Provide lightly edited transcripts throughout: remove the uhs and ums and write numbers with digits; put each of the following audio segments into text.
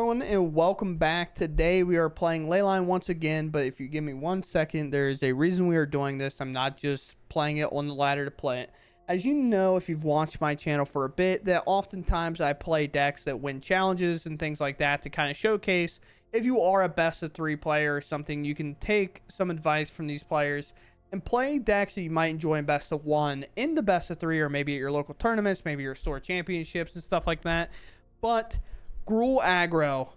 everyone, and welcome back. Today we are playing Leyline once again, but if you give me 1 second, there is a reason we are doing this. I'm not just playing it on the ladder to play it. As you know, if you've watched my channel for a bit, that oftentimes I play decks that win challenges and things like that to kind of showcase if you are a best of 3 player or something, you can take some advice from these players and play decks that you might enjoy in best of 1 in the best of 3, or maybe at your local tournaments, maybe your store championships and stuff like that. But Gruul aggro,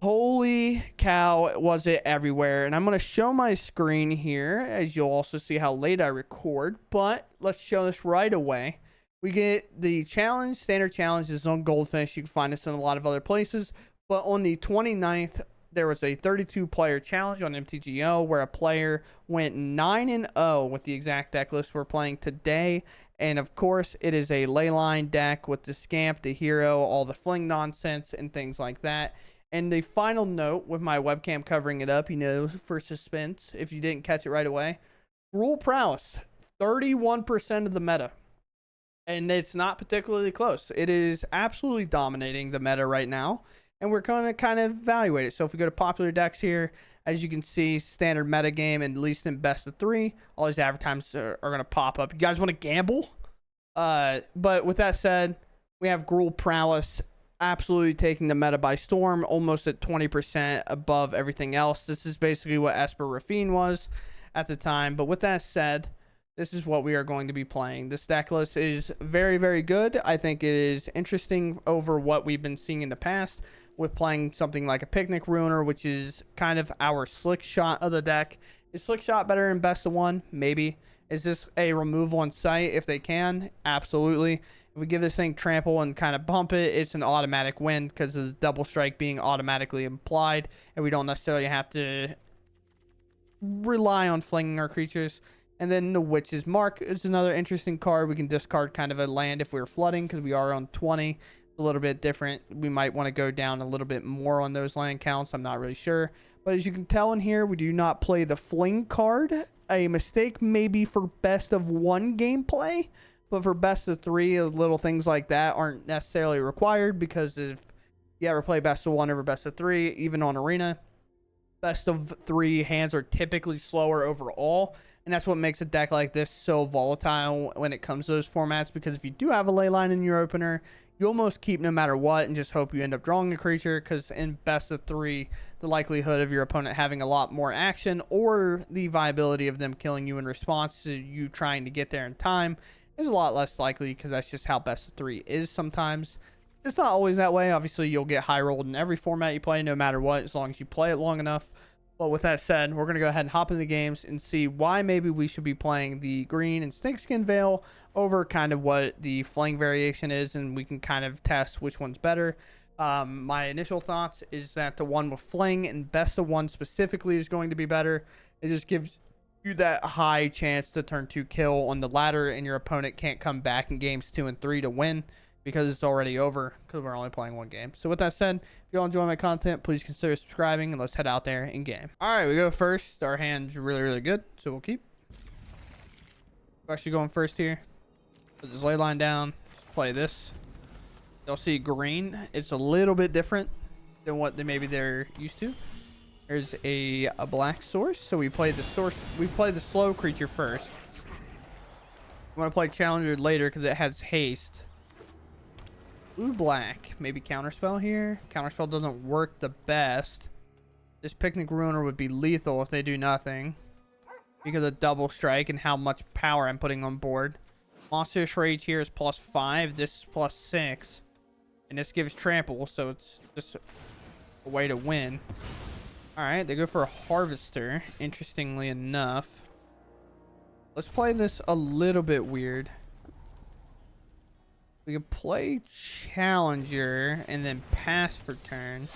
holy cow, was it everywhere. And I'm going to show my screen here, as you'll also see how late I record, but let's show this right away. We get the challenge. Standard challenge is on Goldfish. You can find this in a lot of other places, but on the 29th there was a 32 player challenge on MTGO where a player went 9-0 with the exact deck list we're playing today. And of course, it is a Leyline deck with the Scamp, the Hero, all the fling nonsense, and things like that. And the final note, with my webcam covering it up, you know, for suspense, if you didn't catch it right away, Gruul Prowess, 31% of the meta. And it's not particularly close. It is absolutely dominating the meta right now. And we're going to kind of evaluate it. So if we go to popular decks here, as you can see, standard meta game, and at least in best of 3, all these advertisements are going to pop up. You guys want to gamble? But with that said, we have Gruul Prowess absolutely taking the meta by storm, almost at 20% above everything else. This is basically what Esper Rafine was at the time. But with that said, this is what we are going to be playing. This deck list is very, very good. I think it is interesting over what we've been seeing in the past with playing something like a Picnic Ruiner, which is kind of our slick shot of the deck. Is slick shot better in best of 1? Maybe. Is this a removal on sight if they can? Absolutely. If we give this thing trample and kind of bump it, it's an automatic win because of the double strike being automatically implied, and we don't necessarily have to rely on flinging our creatures. And then the Witch's Mark is another interesting card. We can discard kind of a land if we're flooding because we are on 20. A little bit different. We might want to go down a little bit more on those land counts. I'm not really sure. But as you can tell in here, we do not play the fling card. A mistake maybe for best of 1 gameplay, but for best of 3, little things like that aren't necessarily required, because if you ever play best of 1 over best of 3, even on Arena, best of 3 hands are typically slower overall. And that's what makes a deck like this so volatile when it comes to those formats, because if you do have a Leyline in your opener, you almost keep no matter what and just hope you end up drawing a creature, because in best of 3, the likelihood of your opponent having a lot more action or the viability of them killing you in response to you trying to get there in time is a lot less likely, because that's just how best of 3 is sometimes. It's not always that way. Obviously, you'll get high rolled in every format you play no matter what, as long as you play it long enough. But with that said, we're going to go ahead and hop into the games and see why maybe we should be playing the green and Snakeskin Veil over kind of what the fling variation is, and we can kind of test which one's better. My initial thoughts is that the one with fling and best of 1 specifically is going to be better. It just gives you that high chance to turn 2 kill on the ladder, and your opponent can't come back in games 2 and 3 to win, because it's already over, because we're only playing 1 game. So with that said, if you all enjoy my content, please consider subscribing, and let's head out there in game. All right, we go first. Our hand's really, really good, so we'll keep. We're actually going first here. Put this Leyline down. Play this. You'll see green. It's a little bit different than what maybe they're used to. There's a black source, so we play the source. We play the slow creature first. We want to play Challenger later because it has haste. Blue black, maybe counterspell here. Counterspell doesn't work the best. This Picnic Ruiner would be lethal if they do nothing, because of double strike and how much power I'm putting on board. Monstrous Rage here is +5. This is +6, and this gives trample, so it's just a way to win. All right, they go for a Harvester. Interestingly enough, let's play this a little bit weird. We could play Challenger and then pass for turn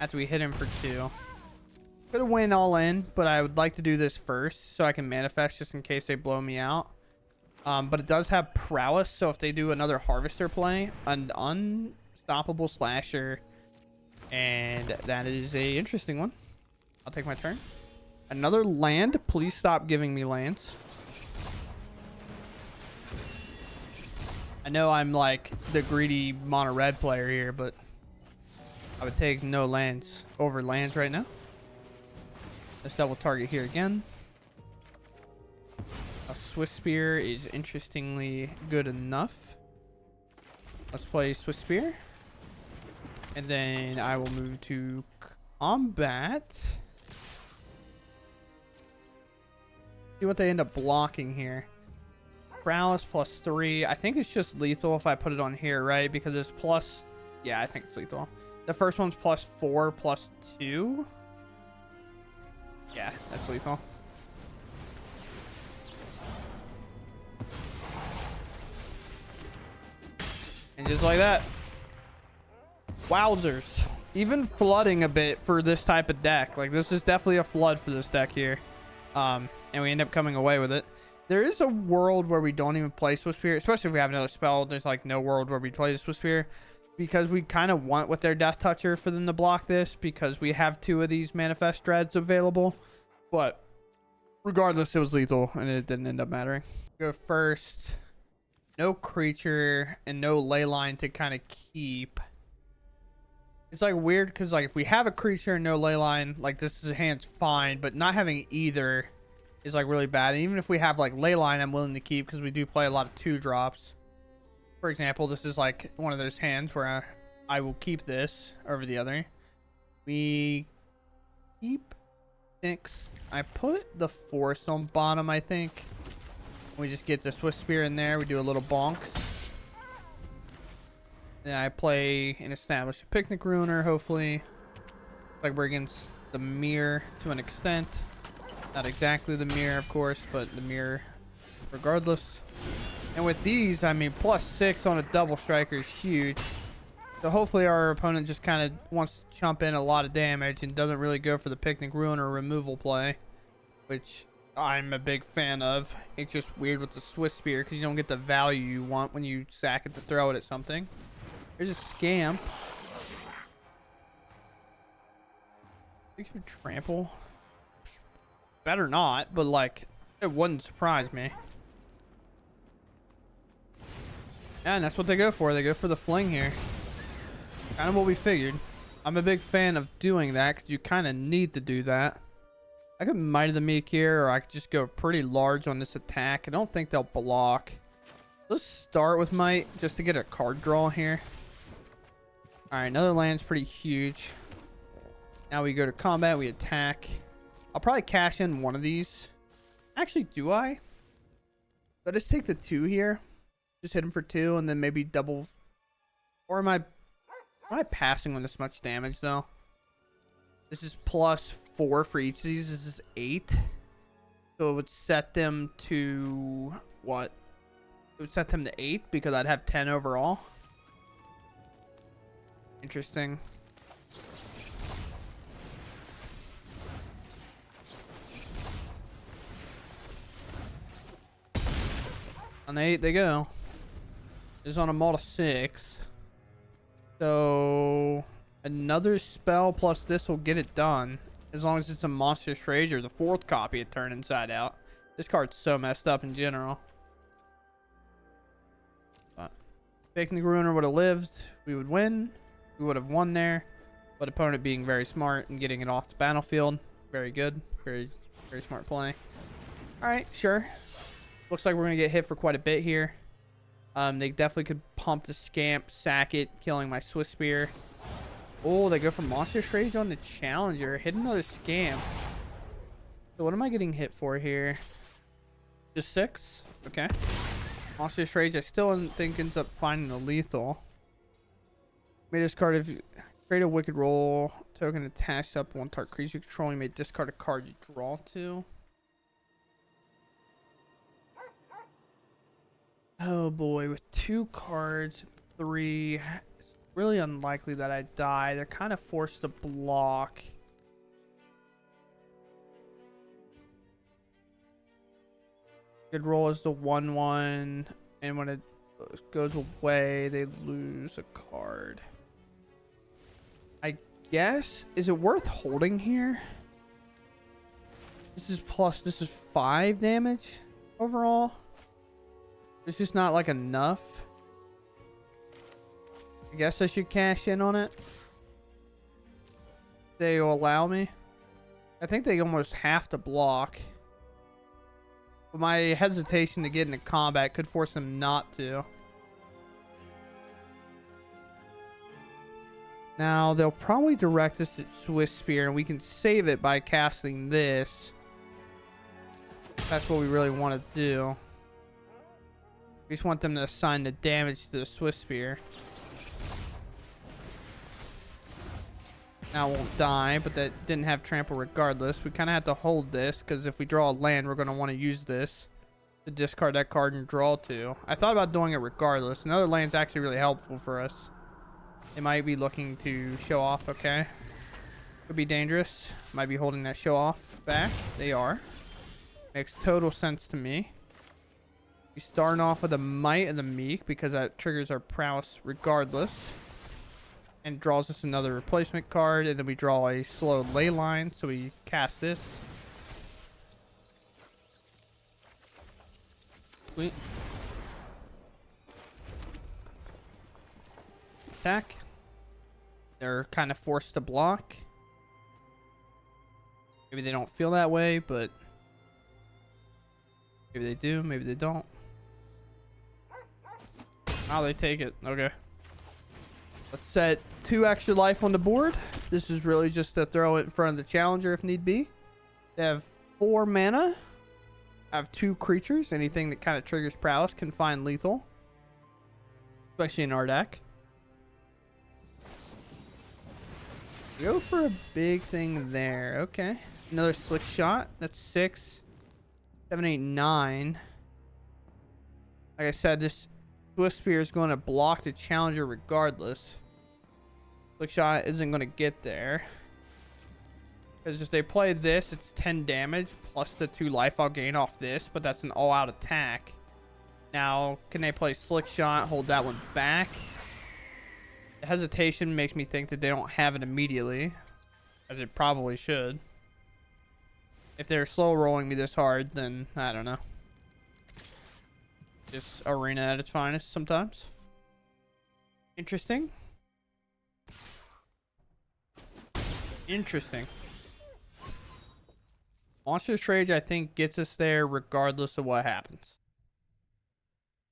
after we hit him for 2. Could have went all in, but I would like to do this first so I can manifest just in case they blow me out. But it does have Prowess, so if they do another Harvester play, an unstoppable slasher, and that is a interesting one. I'll take my turn. Another land. Please stop giving me lands. I know I'm like the greedy mono red player here, but I would take no lands over lands right now. Let's double target here again. A Swiftspear is interestingly good enough. Let's play Swiftspear. And then I will move to combat. See what they end up blocking here. Prowess +3. I think it's just lethal if I put it on here, right? Because it's plus... Yeah, I think it's lethal. The first one's +4, +2. Yeah, that's lethal. And just like that. Wowzers. Even flooding a bit for this type of deck. Like, this is definitely a flood for this deck here. And we end up coming away with it. There is a world where we don't even play Swiftspear, especially if we have another spell. There's like no world where we play the Swiftspear, because we kind of want with their Death Toucher for them to block this, because we have 2 of these Manifest Dreads available. But regardless, it was lethal and it didn't end up mattering. Go first. No creature and no Leyline to kind of keep. It's like weird because like if we have a creature and no Leyline, like this is a hand's fine, but not having either is like really bad. And even if we have like Leyline, I'm willing to keep because we do play a lot of 2-drops. For example, this is like one of those hands where I will keep this over the other. We keep 6. I put the Forest on bottom, I think. We just get the Swiftspear in there. We do a little bonks. Then I play and establish a Picnic Ruiner, hopefully. Like we're against the mirror to an extent. Not exactly the mirror, of course, but the mirror regardless. And with these, I mean, +6 on a double striker is huge. So hopefully our opponent just kind of wants to chump in a lot of damage and doesn't really go for the Picnic Ruiner removal play, which I'm a big fan of. It's just weird with the Swiftspear because you don't get the value you want when you sack it to throw it at something. There's a Scamp. You can trample. Better not, but like, it wouldn't surprise me. And that's what they go for. They go for the fling here. Kind of what we figured. I'm a big fan of doing that because you kind of need to do that. I could Might of the Meek here, or I could just go pretty large on this attack. I don't think they'll block. Let's start with Might just to get a card draw here. Alright, another land's pretty huge. Now we go to combat, we attack. I'll probably cash in one of these. Actually, do I? Let us take the 2 here. Just hit him for 2 and then maybe double. Or am I passing on this much damage though? This is +4 for each of these. This is 8. So it would set them to what? It would set them to 8 because I'd have 10 overall. Interesting. On the 8 they go. This is on a mod of 6. So another spell plus this will get it done. As long as it's a Monstrous Rage or the 4th copy of Turn Inside Out. This card's so messed up in general. But Picnic Ruiner would have lived. We would win. We would have won there. But opponent being very smart and getting it off the battlefield. Very good. Very, very smart play. Alright, sure. Looks like we're going to get hit for quite a bit here. They definitely could pump the Scamp, sack it, killing my Swiftspear. Oh, they go for Monstrous Rage on the Challenger. Hit another Scamp. So what am I getting hit for here? Just 6? Okay. Monstrous Rage, I still don't think ends up finding the lethal. May discard if you create a Wicked Roll token attached up one target creature you control. You may discard a card you draw to. Oh boy, with 2 cards, 3, it's really unlikely that I die. They're kind of forced to block. Good roll is the 1/1, and when it goes away, they lose a card. I guess, is it worth holding here? This is 5 damage overall. It's just not like enough. I guess I should cash in on it. they will allow me. I think they almost have to block. But my hesitation to get into combat could force them not to. Now, they'll probably direct us at Swiftspear, and we can save it by casting this. That's what we really want to do. We just want them to assign the damage to the Swiftspear. Now it won't die, but that didn't have trample regardless. We kind of have to hold this, because if we draw a land, we're going to want to use this to discard that card and draw two. I thought about doing it regardless. Another land's actually really helpful for us. They might be looking to show off, okay. Could be dangerous. Might be holding that show off back. They are. Makes total sense to me. We starting off with the Might and the Meek because that triggers our Prowess regardless. And draws us another replacement card. And then we draw a slow Leyline. So we cast this. Sweet. Attack. They're kind of forced to block. Maybe they don't feel that way, but maybe they do, maybe they don't. Oh, they take it. Okay. Let's set 2 extra life on the board. This is really just to throw it in front of the challenger if need be. They have 4 mana. I have 2 creatures. Anything that kind of triggers prowess can find lethal. Especially in our deck. Go for a big thing there. Okay. Another slick shot. That's 6, 7, 8, 9. Like I said, this Swiftspear is going to block the challenger regardless. Slick shot isn't going to get there. Because if they play this, it's 10 damage plus the 2 life I'll gain off this. But that's an all-out attack. Now, can they play slick shot, hold that one back? The hesitation makes me think that they don't have it immediately, as it probably should. If they're slow rolling me this hard, then I don't know. Just arena at its finest sometimes. Interesting. Interesting. Monstrous Rage, I think, gets us there regardless of what happens.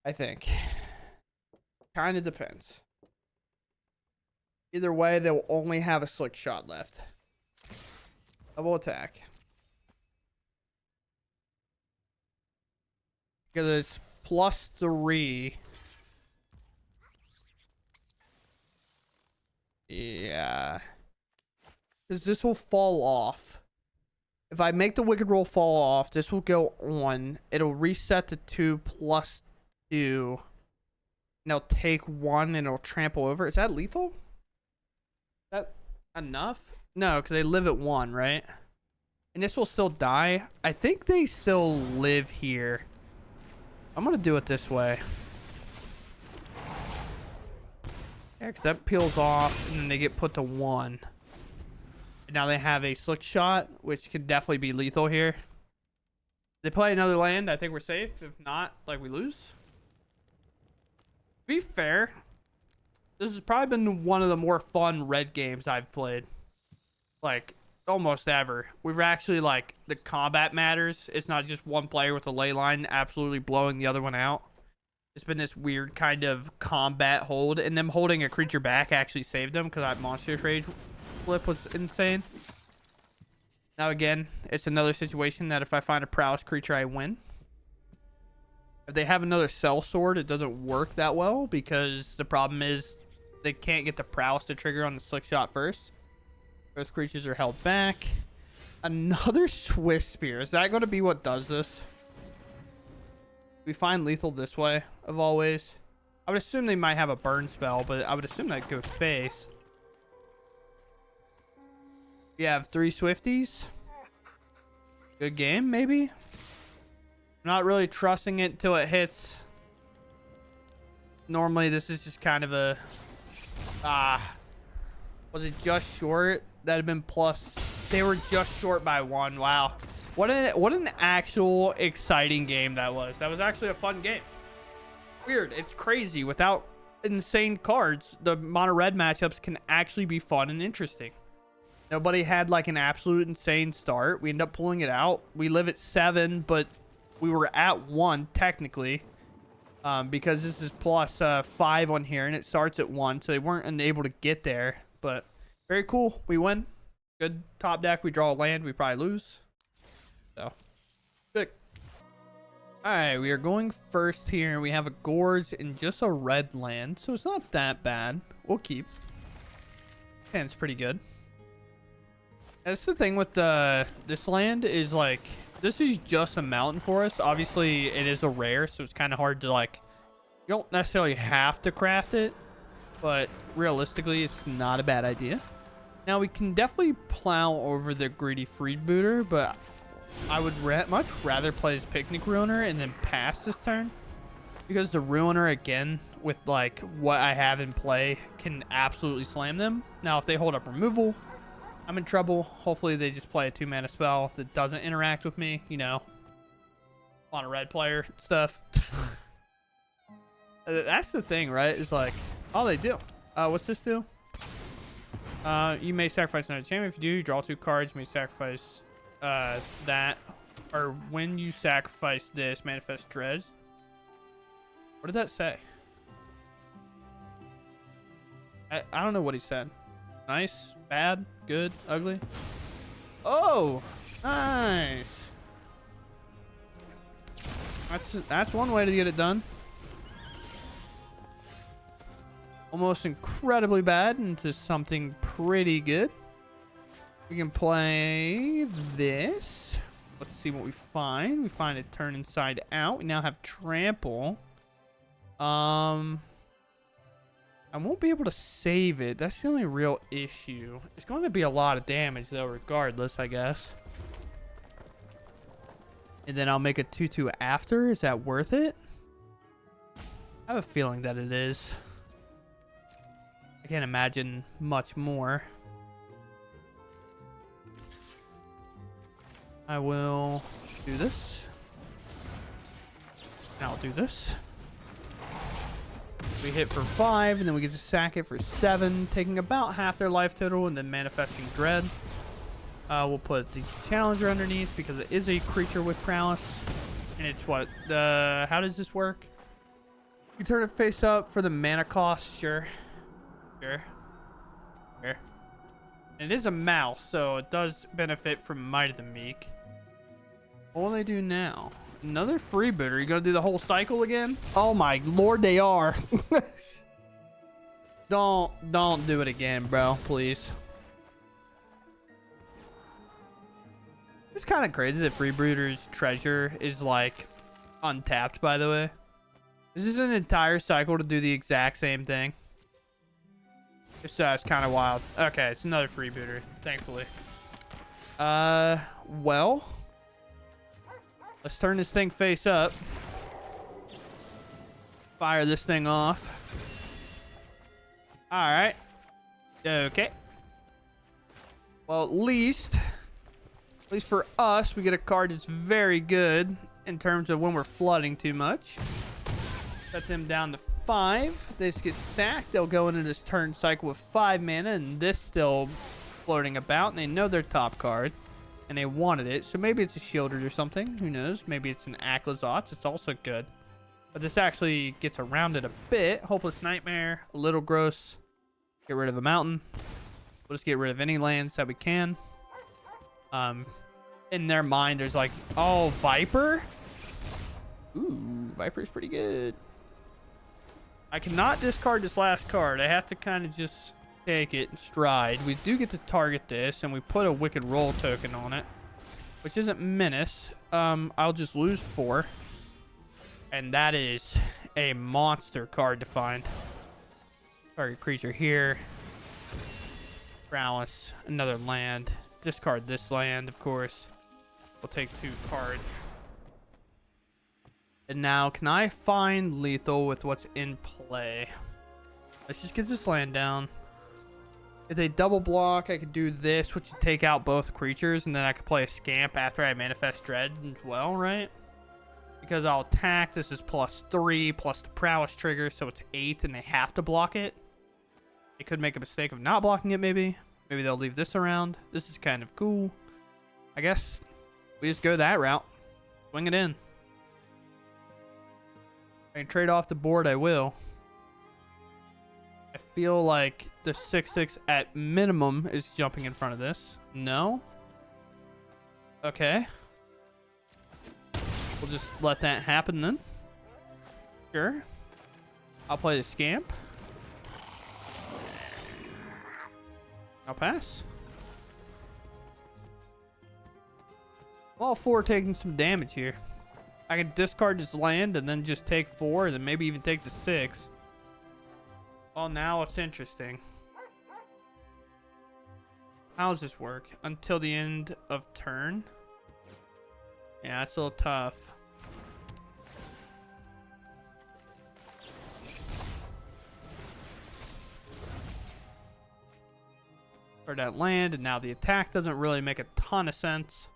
I think. Kind of depends. Either way, they'll only have a slick shot left. Double attack. Because it's +3. Yeah. Because this will fall off. If I make the Wicked Roll fall off, this will go on. It'll reset to 2 +2. And they'll take 1 and it'll trample over. Is that lethal? Is that enough? No, because they live at 1, right? And this will still die. I think they still live here. I'm going to do it this way. Yeah, because that peels off and then they get put to 1. And now they have a slick shot, which could definitely be lethal here. If they play another land, I think we're safe. If not, like, we lose. To be fair, this has probably been one of the more fun red games I've played. Like, almost ever. We've actually, like, the combat matters. It's not just one player with a ley line absolutely blowing the other one out. It's been this weird kind of combat hold. And them holding a creature back actually saved them because that Monstrous Rage flip was insane. Now, again, it's another situation that if I find a Prowess creature, I win. If they have another Cell Sword, it doesn't work that well because the problem is they can't get the Prowess to trigger on the slick shot first. Those creatures are held back. Another Swiftspear. Is that going to be what does this? We find lethal this way, of all ways. I would assume they might have a burn spell, but I would assume that goes face. We have 3 Swifties. Good game, maybe? I'm not really trusting it till it hits. Normally, this is just kind of a... was it just short? That'd have been plus... They were just short by 1. Wow. What an actual exciting game that was. That was actually a fun game. Weird. It's crazy. Without insane cards, the mono red matchups can actually be fun and interesting. Nobody had like an absolute insane start. We end up pulling it out. We live at 7, but we were at 1 technically, because this is plus 5 on here, and it starts at 1, so they weren't unable to get there. But very cool. We win. Good top deck. We draw a land. We probably lose. So good. All right, we are going first here. We have a Gorge and just a red land, so it's not that bad. We'll keep. And it's pretty good. That's the thing with this land is like, this is just a mountain forest. Obviously, it is a rare, so it's kind of hard to like, you don't necessarily have to craft it, but realistically, it's not a bad idea. Now, we can definitely plow over the greedy freebooter, but I would much rather play as Picnic Ruiner and then pass this turn, because the Ruiner, again, with like what I have in play, can absolutely slam them. Now, if they hold up removal, I'm in trouble. Hopefully they just play a 2-mana spell that doesn't interact with me, you know, on a red player stuff. That's the thing, right? It's like, oh, they do. What's this do? You may sacrifice another champion. If you do, you draw 2 cards. You may sacrifice that. Or when you sacrifice this, manifest dreads. What did that say? I don't know what he said. Nice, bad, good, ugly. Oh, nice. That's one way to get it done. Almost incredibly bad into something pretty good. We can play this. Let's see what we find. We find a turn inside out. We now have trample. I won't be able to save it. That's the only real issue. It's going to be a lot of damage, though, regardless, I guess. And then I'll make a 2/2 after. Is that worth it? I have a feeling that it is. I can't imagine much more. I will do this. And I'll do this. We hit for 5, and then we get to sack it for 7, taking about half their life total, and then manifesting dread. We'll put the Challenger underneath because it is a creature with prowess. And it's what? How does this work? You turn it face up for the mana cost. Sure. Sure. Sure. It is a mouse, so it does benefit from Might of the Meek. What will they do now? Another freebooter. You gonna do the whole cycle again? Oh my lord, they are. Don't do it again, bro. Please. It's kind of crazy that freebooter's treasure is like untapped, by the way. This is an entire cycle to do the exact same thing. It's kind of wild. Okay, it's another freebooter, thankfully. Well, let's turn this thing face up. Fire this thing off. Alright. Okay. Well, at least for us, we get a card that's very good in terms of when we're flooding too much. Set them down to 5. They just get sacked. They'll go into this turn cycle with 5 mana, and this still floating about, and they know their top card, and they wanted it. So maybe it's a Shielded or something. Who knows? Maybe it's an Aklazotz. It's also good. But this actually gets around it a bit. Hopeless Nightmare. A little gross. Get rid of a mountain. We'll just get rid of any lands that we can. In their mind, there's like, oh, Viper? Ooh, Viper's pretty good. I cannot discard this last card. I have to kind of just take it in stride. We do get to target this, and we put a Wicked Roll token on it, which isn't Menace. I'll just lose 4. And that is a monster card to find. Target creature here. Prowess, another land. Discard this land, of course. We'll take 2 cards. And now, can I find lethal with what's in play? Let's just get this land down. If they double block, I could do this, which would take out both creatures, and then I could play a Scamp after I manifest Dread as well, right? Because I'll attack. This is +3 plus the Prowess trigger, so it's 8, and they have to block it. They could make a mistake of not blocking it, maybe. Maybe they'll leave this around. This is kind of cool. I guess we just go that route. Swing it in. I can trade off the board, I will. I feel like the 6/6 at minimum is jumping in front of this. No? Okay. We'll just let that happen then. Sure. I'll play the Scamp. I'll pass. I'm all for taking some damage here. I can discard this land and then just take 4 and then maybe even take the 6. Well, now it's interesting. How does this work? Until the end of turn? Yeah, it's a little tough. For that land, and now the attack doesn't really make a ton of sense.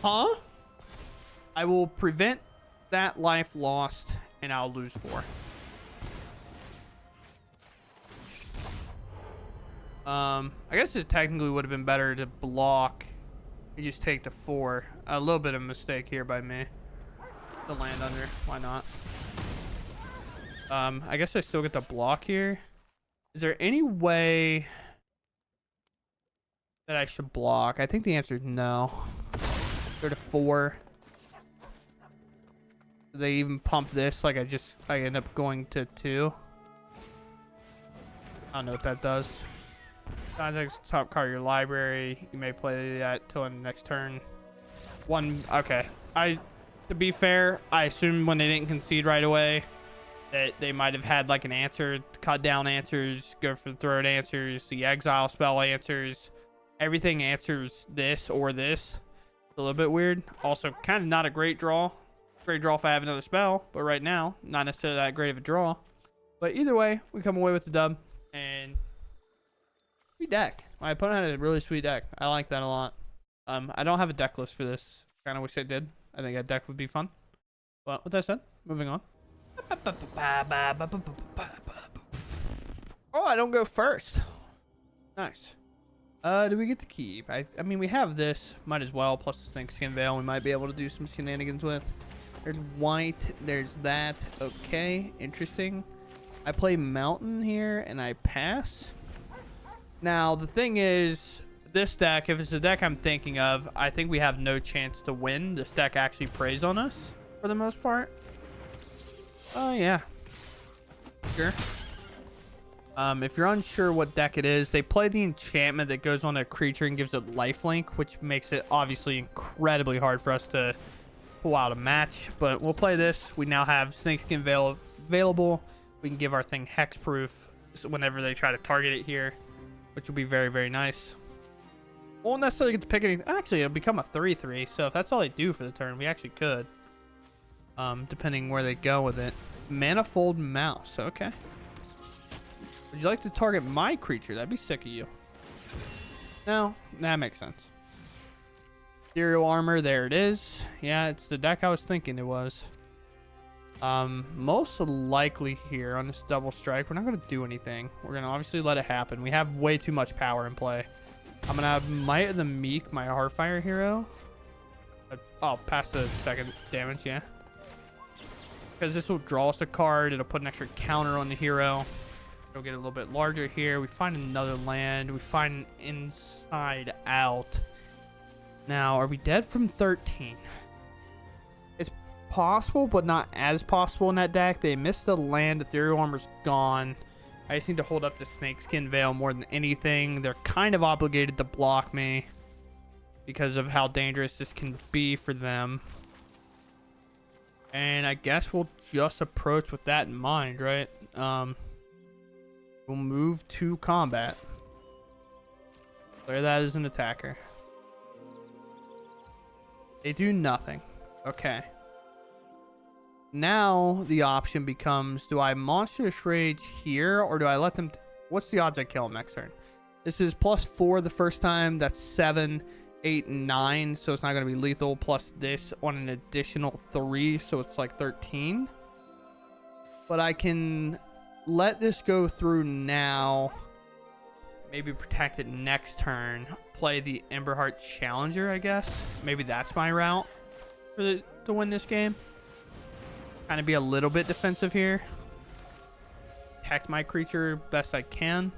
Huh? I will prevent that life lost, and I'll lose 4. I guess it technically would have been better to block. You just take the 4. A little bit of a mistake here by me. The land under. Why not? I guess I still get the block here. Is there any way that I should block? I think the answer is no. Go to 4. Do they even pump this? Like I end up going to 2. I don't know what that does. Context, top card of your library. You may play that till the next turn. 1. Okay. To be fair, I assumed when they didn't concede right away that they might have had like an answer, cut down answers, go for the throat answers, the exile spell answers. Everything answers this or this. It's a little bit weird. Also, kind of not a great draw. Great draw if I have another spell, but right now, not necessarily that great of a draw. But either way, we come away with the dub. And sweet deck. My opponent had a really sweet deck. I like that a lot. I don't have a deck list for this. Kind of wish I did. I think a deck would be fun. But with that said, moving on. Oh, I don't go first. Nice. Do we get to keep? I mean, we have this. Might as well. Plus the Snakeskin Veil. We might be able to do some shenanigans with. There's white. There's that. Okay. Interesting. I play Mountain here, and I pass. Now, the thing is, this deck, if it's the deck I'm thinking of, I think we have no chance to win. This deck actually preys on us, for the most part. Oh, yeah. Sure. If you're unsure what deck it is, they play the enchantment that goes on a creature and gives it lifelink, which makes it obviously incredibly hard for us to pull out a match. But we'll play this. We now have Snakeskin Veil available. We can give our thing hexproof whenever they try to target it here, which will be very, very nice. Won't necessarily get to pick anything. Actually, it'll become a 3/3. So if that's all they do for the turn, we actually could. Depending where they go with it. Manifold Mouse. Okay. Would you like to target my creature? That'd be sick of you. No, that makes sense. Ethereal Armor. There it is. Yeah, it's the deck I was thinking it was. Most likely here on this double strike, we're not going to do anything. We're going to obviously let it happen. We have way too much power in play. I'm going to have Might of the Meek, my Heartfire Hero. I'll pass the second damage, yeah. Because this will draw us a card. It'll put an extra counter on the hero. It'll get a little bit larger here. We find another land. We find Inside Out. Now, are we dead from 13? It's possible, but not as possible in that deck. They missed the land. Ethereal Armor's gone. I just need to hold up the Snakeskin Veil more than anything. They're kind of obligated to block me because of how dangerous this can be for them. And I guess we'll just approach with that in mind, right? We'll move to combat. Clear that as an attacker. They do nothing. Okay. Now the option becomes, do I Monstrous Rage here, or do I let them... What's the odds I kill them next turn? This is +4 the first time. That's 7, 8, and 9. So it's not going to be lethal. Plus this on an additional 3. So it's like 13. But I can let this go through now maybe protect it next turn. Play the Emberheart Challenger, I guess. Maybe that's my route to win this game. Kind of be a little bit defensive here. Protect my creature best I can.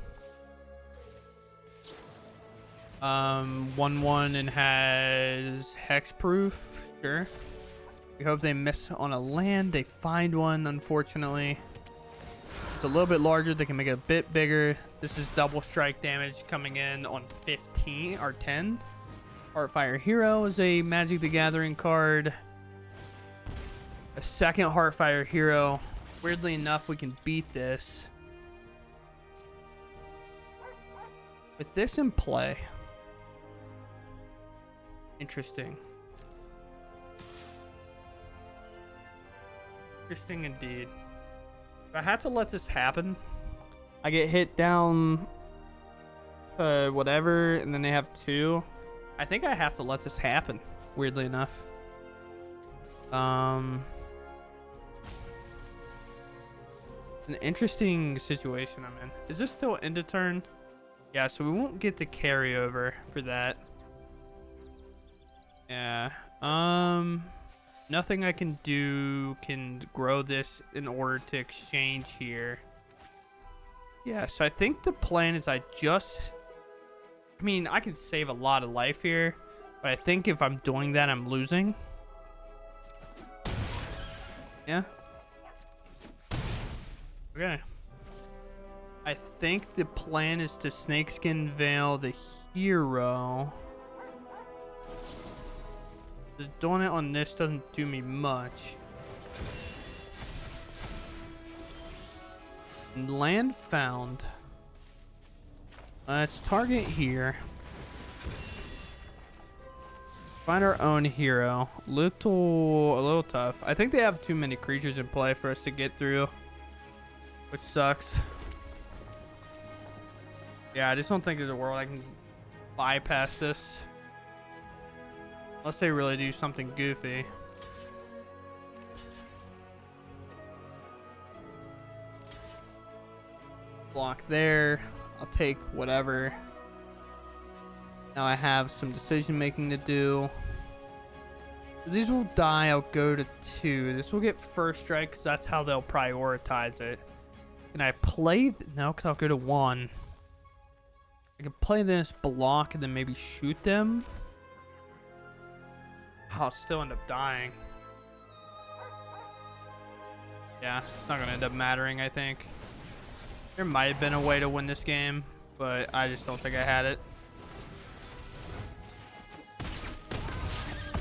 1/1 and has hexproof. Sure. We hope they miss on a land. They find one, unfortunately. It's a little bit larger. They can make it a bit bigger. This is double strike damage coming in on 15 or 10. Heartfire Hero is a Magic the Gathering card. A second Heartfire Hero. Weirdly enough, we can beat this. With this in play. Interesting. Interesting indeed. If I had to let this happen, I get hit down whatever, and then they have 2. I think I have to let this happen, weirdly enough. An interesting situation I'm in. Is this still end of turn? Yeah, so we won't get the carryover for that. Yeah. Nothing I can do can grow this in order to exchange here. Yeah, so I think the plan is I mean, I can save a lot of life here, but I think if I'm doing that, I'm losing. Yeah. Okay. I think the plan is to Snakeskin Veil the hero. Just doing it on this doesn't do me much. Land found. Let's target here. Find our own hero. A little tough. I think they have too many creatures in play for us to get through, which sucks. Yeah, I just don't think there's a world I can bypass this. Unless they really do something goofy. Block there. I'll take whatever. Now I have some decision making to do. These will die. I'll go to 2. This will get first strike because that's how they'll prioritize it. Can I play? No, because I'll go to 1. I can play this, block, and then maybe shoot them. I'll still end up dying. Yeah, it's not going to end up mattering, I think. There might have been a way to win this game, but I just don't think I had it.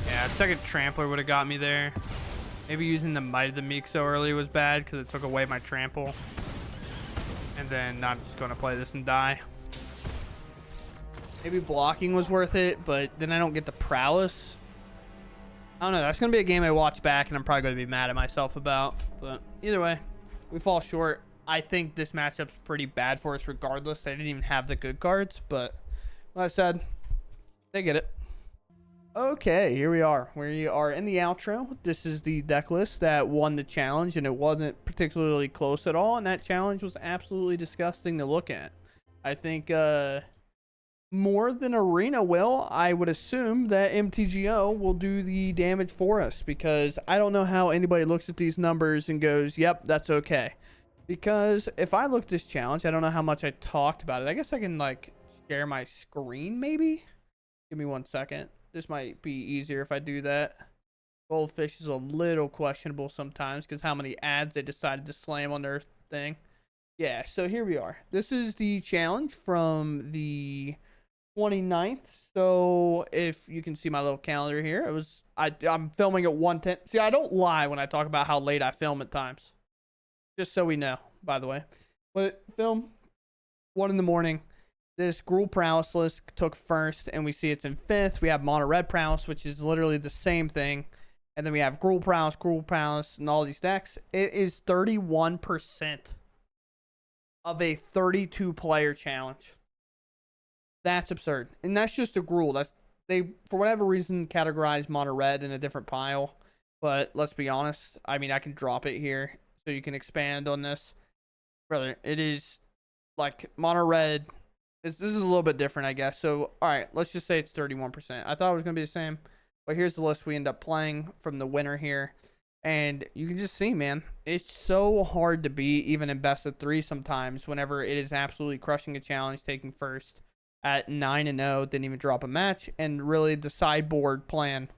Yeah, second Trampler would have got me there. Maybe using the Might of the Meek so early was bad because it took away my trample. And then I'm just going to play this and die. Maybe blocking was worth it, but then I don't get the Prowess. I don't know. That's going to be a game I watch back, and I'm probably going to be mad at myself about. But either way, we fall short. I think this matchup's pretty bad for us regardless. They didn't even have the good cards, but like I said, they get it. Okay, here we are. We are in the outro. This is the deck list that won the challenge, and it wasn't particularly close at all, and that challenge was absolutely disgusting to look at. I think more than Arena will, I would assume that MTGO will do the damage for us, because I don't know how anybody looks at these numbers and goes, yep, that's okay. Because if I look at this challenge, I don't know how much I talked about it. I guess I can like share my screen maybe. Give me 1 second. This might be easier if I do that. Goldfish is a little questionable sometimes because how many ads they decided to slam on their thing. Yeah, so here we are. This is the challenge from the 29th. So if you can see my little calendar here, I'm filming at 1:10. See, I don't lie when I talk about how late I film at times. Just so we know, by the way. But film 1 in the morning. This Gruul Prowess list took first, and we see it's in 5th. We have Mono Red Prowess, which is literally the same thing. And then we have Gruul Prowess, and all these decks. It is 31% of a 32-player challenge. That's absurd. And that's just a Gruul. They, for whatever reason, categorize Mono Red in a different pile. But let's be honest. I mean, I can drop it here so you can expand on this. Brother, it is like Mono Red this is a little bit different, I guess. So, all right, let's just say it's 31%. I thought it was going to be the same, but here's the list we end up playing from the winner here. And you can just see, man, it's so hard to beat even in best of 3 sometimes whenever it is absolutely crushing a challenge, taking first at 9-0, didn't even drop a match. And really the sideboard plan.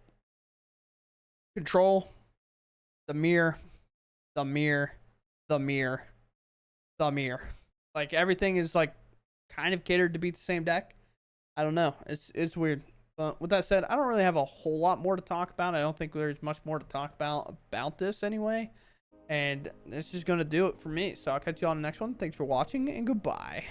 Control, the mirror, the mirror, the mirror, the mirror. Like everything is like kind of catered to beat the same deck. I don't know. It's weird. But with that said, I don't really have a whole lot more to talk about. I don't think there's much more to talk about this anyway. And this is going to do it for me. So I'll catch you on the next one. Thanks for watching and goodbye.